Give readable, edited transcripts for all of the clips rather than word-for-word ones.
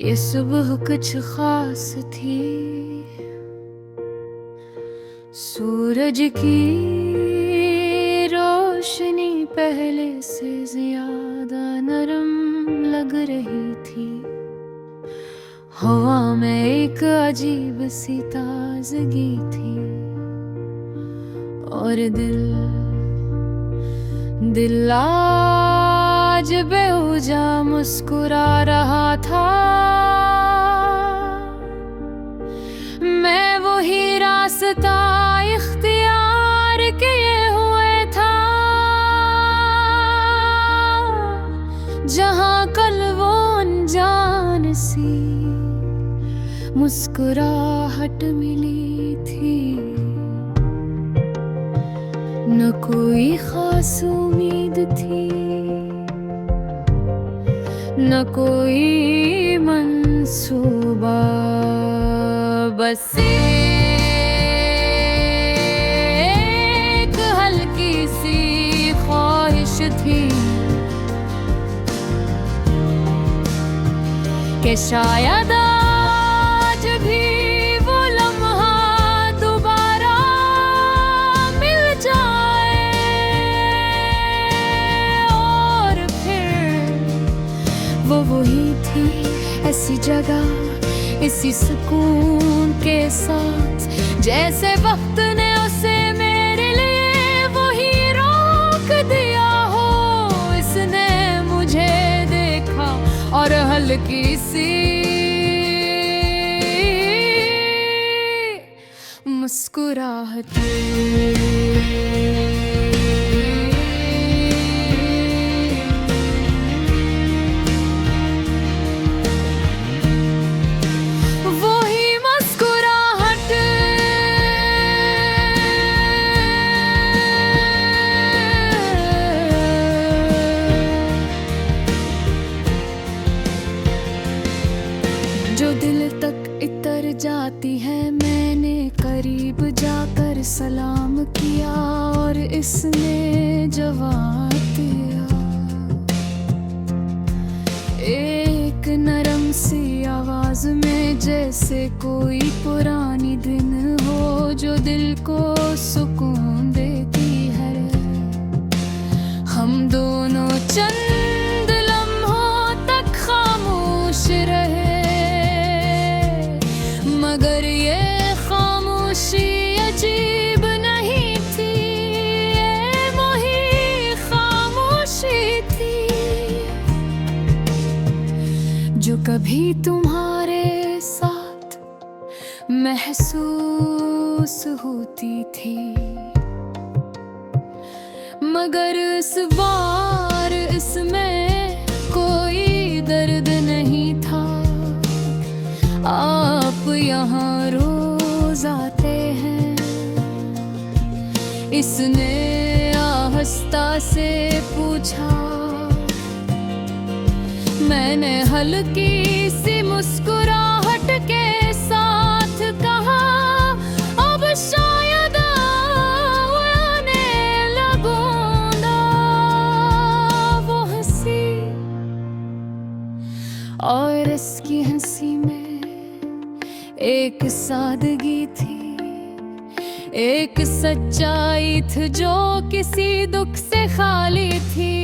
ये सुबह कुछ खास थी, सूरज की रोशनी पहले से ज्यादा नरम लग रही थी। हवा में एक अजीब सी ताजगी थी और दिल आज बेवजह मुस्कुरा रहा था। मैं वही रास्ता इख्तियार किए हुए था जहां कल वो अनजान सी मुस्कुराहट मिली थी। न कोई खास उम्मीद थी, न कोई मंसूबा, बस एक हल्की सी ख्वाहिश थी कि शायद आज भी वो लम्हा दोबारा मिल जाए और फिर वो वही थी, ऐसी जगह इसी सुकून के साथ जैसे वक्त ने उसे मेरे लिए वही रोक दिया हो। इसने मुझे देखा और हल्की सी मुस्कुराहट। जो दिल तक इतर जाती है, मैंने करीब जाकर सलाम किया और इसने जवाब दिया। एक नरम सी आवाज में, जैसे कोई पुरानी दिन हो जो दिल को सुकून देती है। हम दोनों चंद लम्हों तक खामोश रहे, मगर ये खामोशी अजीब नहीं थी, ये वही खामोशी थी जो कभी तुम्हारे साथ महसूस होती थी। मगर इस बार इसमें कोई दर्द नहीं था। आप यहाँ रोज आते हैं, इसने आहिस्ता से पूछा। मैंने हल्की सी मुस्कुराहट के साथ कहा, अब शायद उड़ने लगूंगा। वो हंसी और इसकी हंसी में एक सादगी थी, एक सच्चाई थी जो किसी दुख से खाली थी।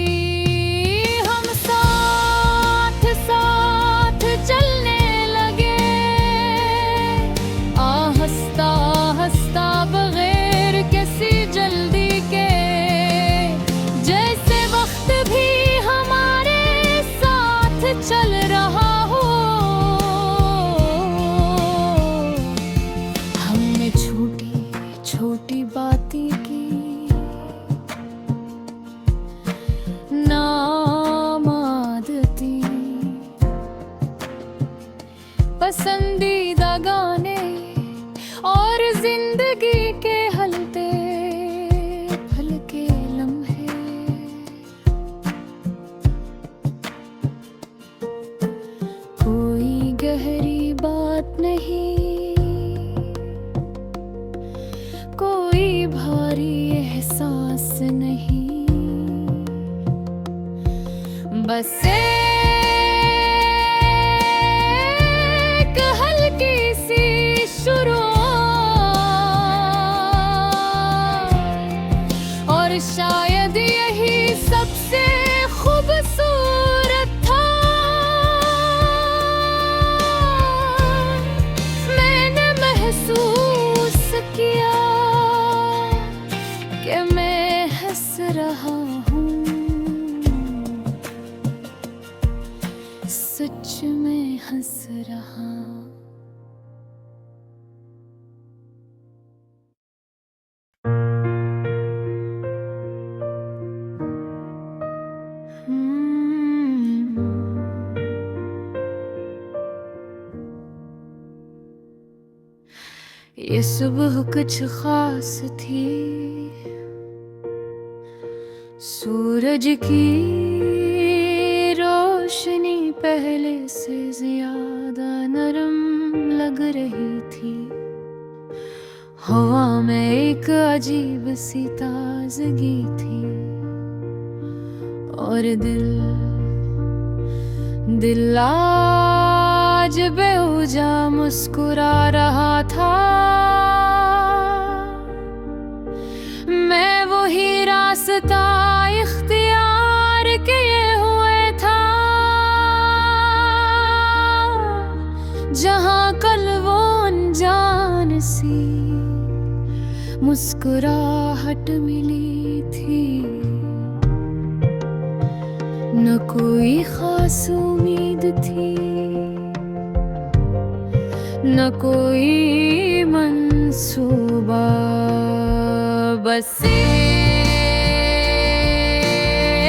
हम साथ साथ चलने लगे, आहिस्ता आहिस्ता बगैर किसी जल्दी के, जैसे वक्त भी हमारे साथ चल रहा हो। छोटी बातें की नामादती, पसंदीदा गाने और जिंदगी के हलते फलके लम्हे। कोई गहरी बात नहीं, कोई भारी एहसास नहीं, बस और शायद यही सबसे खूबसूरत था। मैंने महसूस किया कि मैं हंस रहा हूँ, सच में हंस रहा। ये सुबह कुछ खास थी, सूरज की रोशनी पहले से ज्यादा नरम लग रही थी। हवा में एक अजीब सी ताजगी थी और दिल आज बेवजह मुस्कुरा रहा था। मैं वही रास्ता इख्तियार किए हुए था जहां कल वो अनजान सी मुस्कुराहट मिली थी। न कोई खास उम्मीद थी, न कोई मंसूबा, बस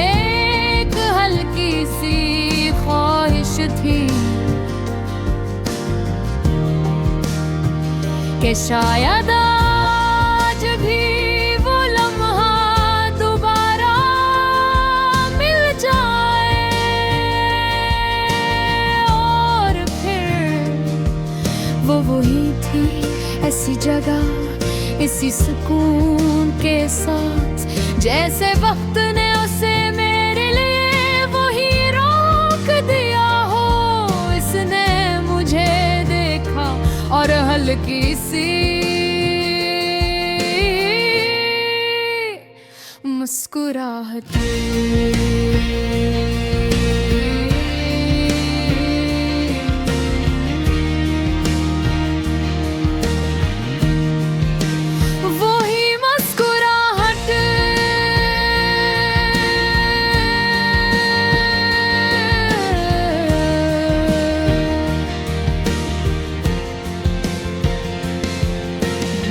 एक हल्की सी ख्वाहिश थी कि शायद आज भी वो लम्हा दोबारा मिल जाए और फिर वो वही थी, ऐसी जगह इसी सुकून के साथ जैसे वक्त ने उसे मेरे लिए वही रोक दिया हो। इसने मुझे देखा और हल्की सी मुस्कुराहट।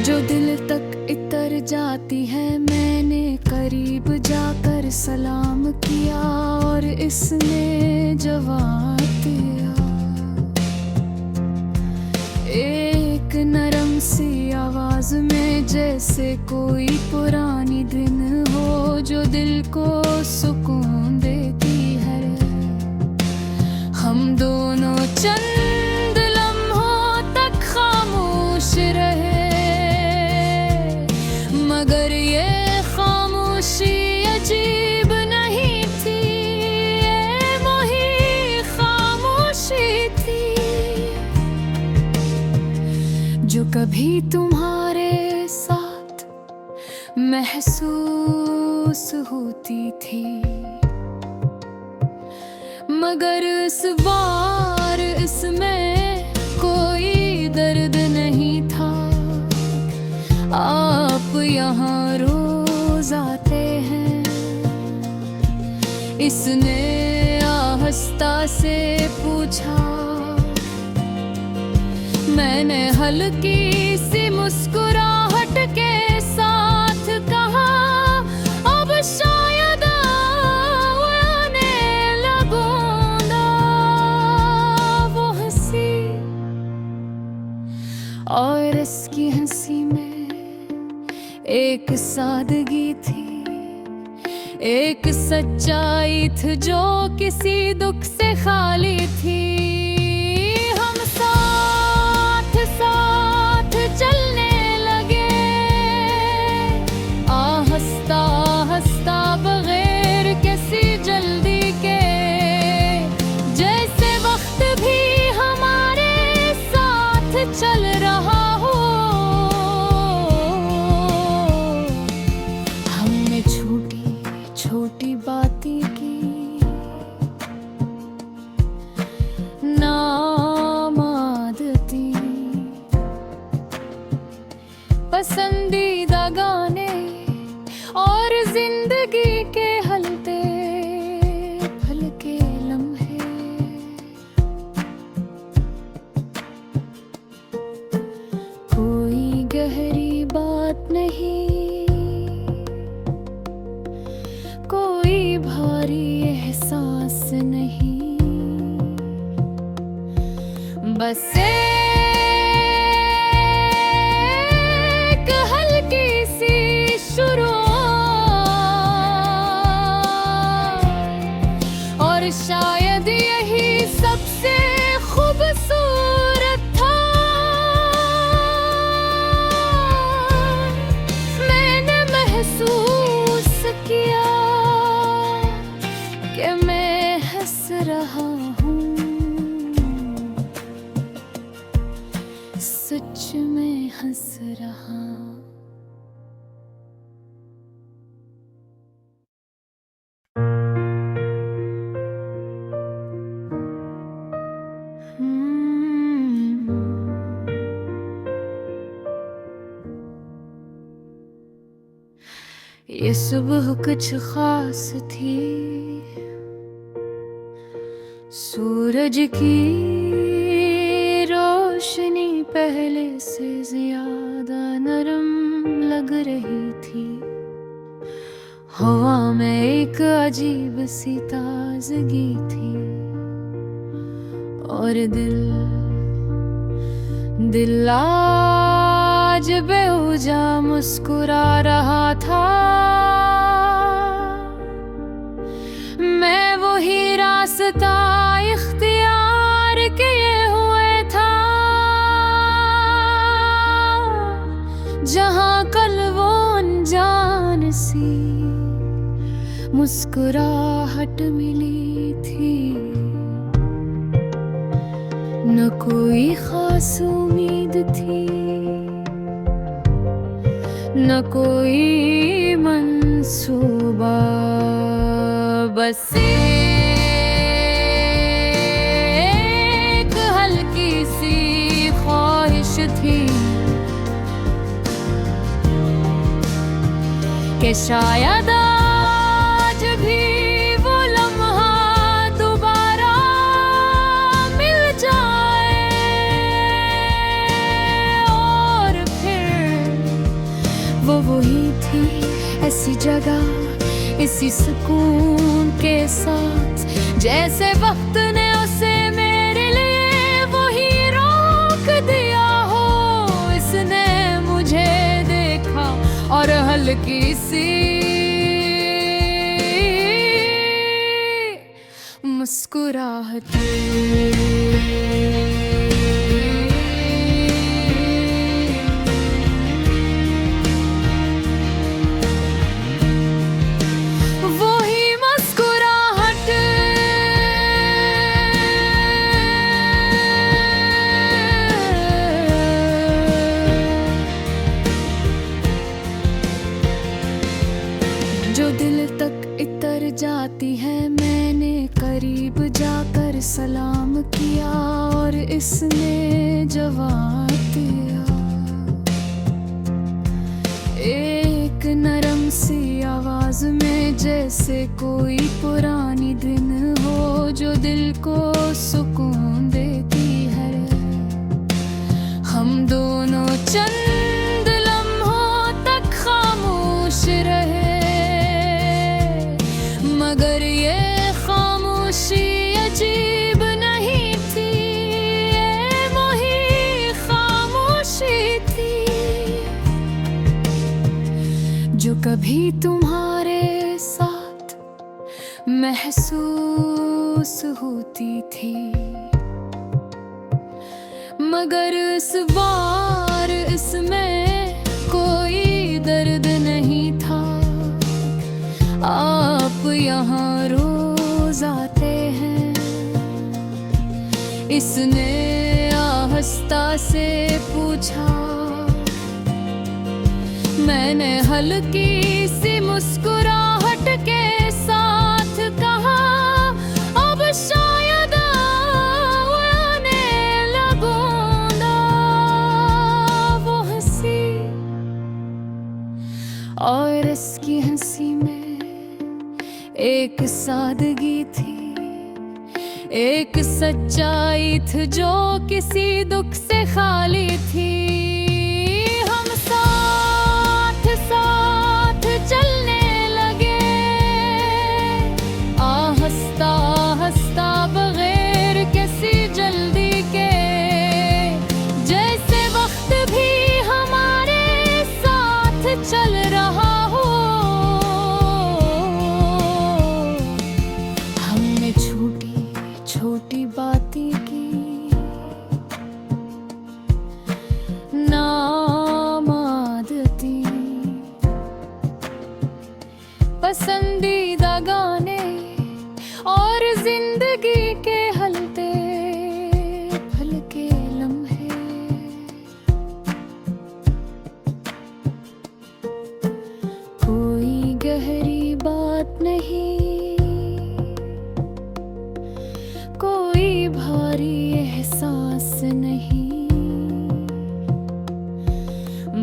जो दिल तक इतर जाती है, मैंने करीब जाकर सलाम किया और इसने जवाब दिया। एक नरम सी आवाज में जैसे कोई पुरानी दिन हो जो दिल को सुकून देती है। हम दोनों चंद लम्हों तक खामोश रहे, मगर ये खामोशी अजीब नहीं थी, ये वही खामोशी थी जो कभी तुम्हारे साथ महसूस होती थी। मगर इस बार इसमें कोई दर्द नहीं था। आप यहाँ रोज आते हैं, इसने आहिस्ता से पूछा। मैंने हल्की सी मुस्कुराहट के साथ कहा, अब शायद उड़ने लगूंगा। वो हंसी और इसकी हंसी में एक सादगी थी, एक सच्चाई थी जो किसी दुख से खाली थी। हम साथ साथ चलने लगे, आहिस्ता आहिस्ता बगैर किसी जल्दी के, जैसे वक्त भी हमारे साथ चल रहा हो। हमने पसंदीदा गाने और जिंदगी के हलते फलके लम्हे। कोई गहरी बात नहीं, कोई भारी एहसास नहीं, बस एक हल्की सी शुरुआत, और शायद यही सबसे खूबसूरत था। मैंने महसूस किया कि मैं हंस रहा हूँ, सच में हंस रहा। ये सुबह कुछ खास थी, सूरज की रोशनी पहले से ज्यादा नरम लग रही थी। हवा में एक अजीब सी ताजगी थी, और दिल आज बेवजह मुस्कुरा रहा था। मैं वही रास्ता इख्तियार किए हुए था, जहाँ कल वो अनजान सी मुस्कुराहट मिली थी। न कोई खास उम्मीद थी, न कोई मंसूबा, बस एक हल्की सी ख्वाहिश थी कि शायद आज भी वो लम्हा दोबारा मिल जाए, और फिर वो वही थी, ऐसी जगह इसी सुकून के साथ, जैसे वक्त ने उसे मेरे लिए वही रोक दिया हो। इसने मुझे देखा और हल्की सी मुस्कुराहट। जो दिल तक इतर जाती है, मैंने करीब जाकर सलाम किया और इसने जवाब दिया। एक नरम सी आवाज में, जैसे कोई पुरानी दिन हो जो दिल को सुकून देती है। हम दोनों चंद लम्हों तक खामोश रहे, मगर ये खामोशी अजीब नहीं थी, ये वही खामोशी थी जो कभी तुम्हारे साथ महसूस होती थी। मगर इस बार इसमें कोई दर्द नहीं था। आप यहाँ रोज आते हैं, इसने आहिस्ता से पूछा। मैंने हल्की सी मुस्कुराहट के साथ कहा, अब शायद उड़ने लगूंगा। वो हंसी और इसकी हंसी में एक सादगी थी, एक सच्चाई थी जो किसी दुख से खाली थी। हम साथ साथ चलने लगे, हंसता हंसता बगैर किसी जल्दी के, जैसे वक्त भी हमारे साथ चल रहा हो। हमने छोटी छोटी बातें की, नाम आदती, पसंदीदा गाने और जिंदगी के हलते फलके लम्हे। कोई गहरी बात नहीं, कोई भारी एहसास नहीं,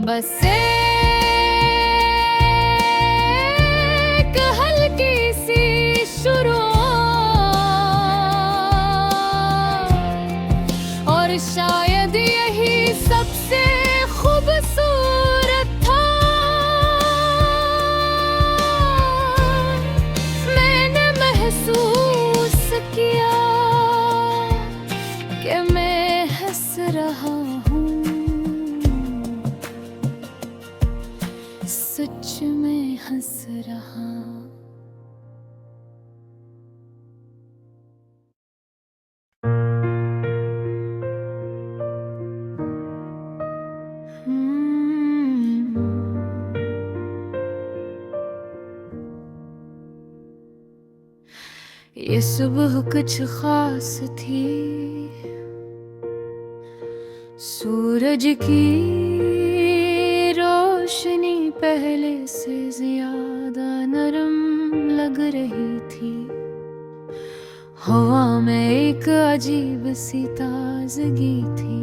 बस एक हल्की सी शुरुआत, और शायद यही सबसे खूबसूरत था। मैंने महसूस किया कि मैं हंस रहा हूँ, सच में हंस रहा। ये सुबह कुछ खास थी, सूरज की रोशनी पहले से ज्यादा नरम लग रही थी। हवा में एक अजीब सी ताजगी थी,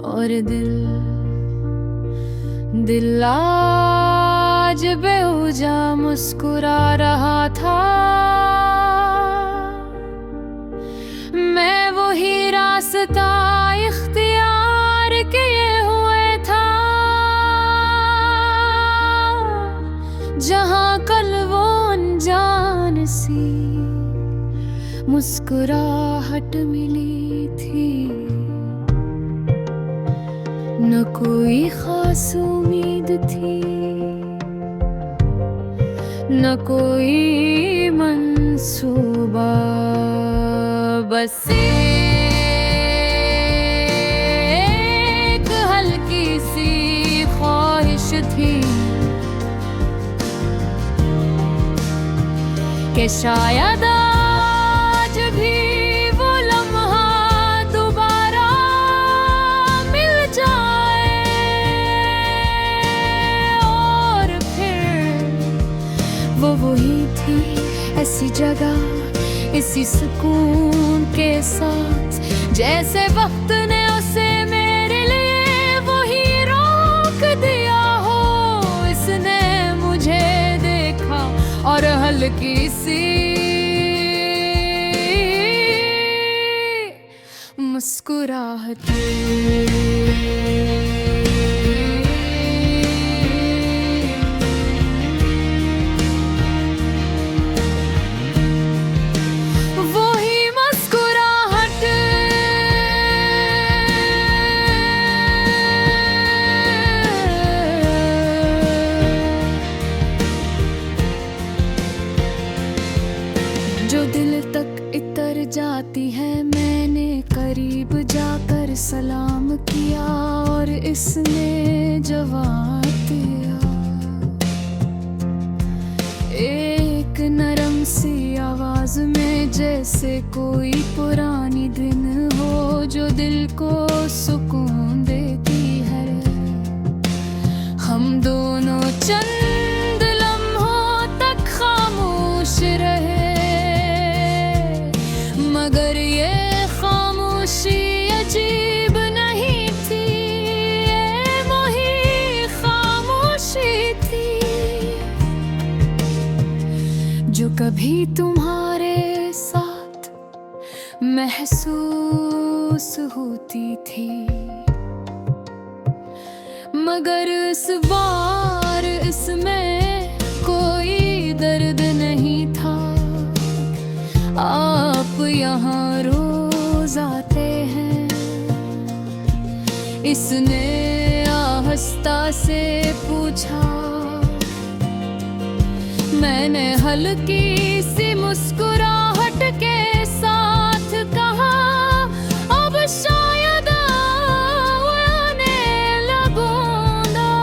और दिल आज बेवजह मुस्कुरा रहा था। मैं वही रास्ता इख्तियार किए हुए था, जहाँ कल वो अनजान सी मुस्कुराहट मिली थी। न कोई खास उम्मीद थी, न कोई मंसूबा, बस एक हल्की सी ख्वाहिश थी कि शायद आज भी वो लम्हा दोबारा मिल जाए, और फिर वो वही थी, ऐसी जगह इसी सुकून के साथ, जैसे वक्त ने उसे मेरे लिए वही रोक दिया हो। इसने मुझे देखा और हल्की सी मुस्कुराहट। जो दिल तक इतर जाती है, मैंने करीब जाकर सलाम किया और इसने जवाब दिया। एक नरम सी आवाज में, जैसे कोई पुरानी दिन हो जो दिल को सुकून देती है। हम दोनों चंद लम्हों तक खामोश रहे, मगर ये खामोशी अजीब नहीं थी, ये वही कभी तुम्हारे साथ महसूस होती थी, मगर इस बार इसमें कोई दर्द नहीं था। आप यहाँ रोज आते हैं, इसने आहिस्ता से पूछा। मैंने हल्की सी मुस्कुराहट के साथ कहा, अब शायद उड़ने लगूंगा।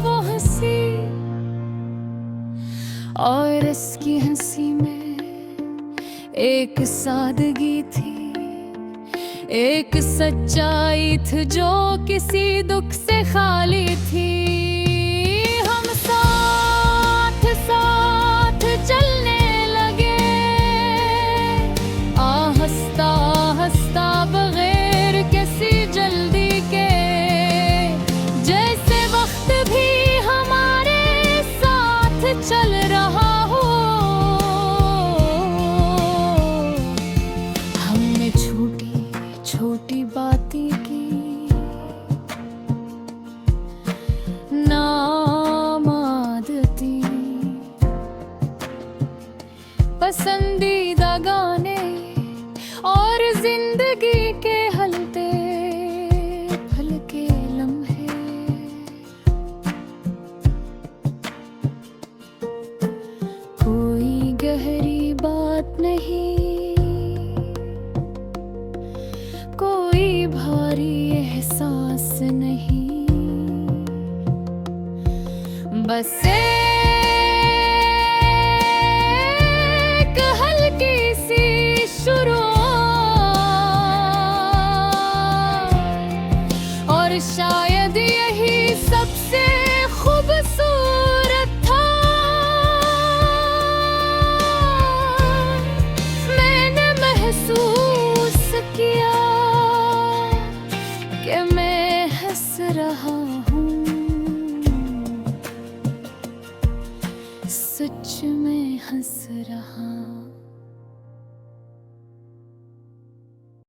वो हंसी और इसकी हंसी में एक सादगी थी, एक सच्चाई थी जो किसी दुख से खाली थी। हम साथ साथ चलने लगे, आहिस्ता आहिस्ता बगैर किसी जल्दी के, जैसे वक्त भी हमारे साथ चल रहा हो। हमने छोटी छोटी बातें की, नाम आदती, पसंदीदा गाने और जिंदगी के हलते फलके लम्हे। कोई गहरी बात नहीं, कोई भारी एहसास नहीं, बस एक हल्की सी शुरुआत, और शायद यही सबसे खूबसूरत था। मैंने महसूस किया कि मैं हंस रहा हूँ, सच में हंस रहा हूँ।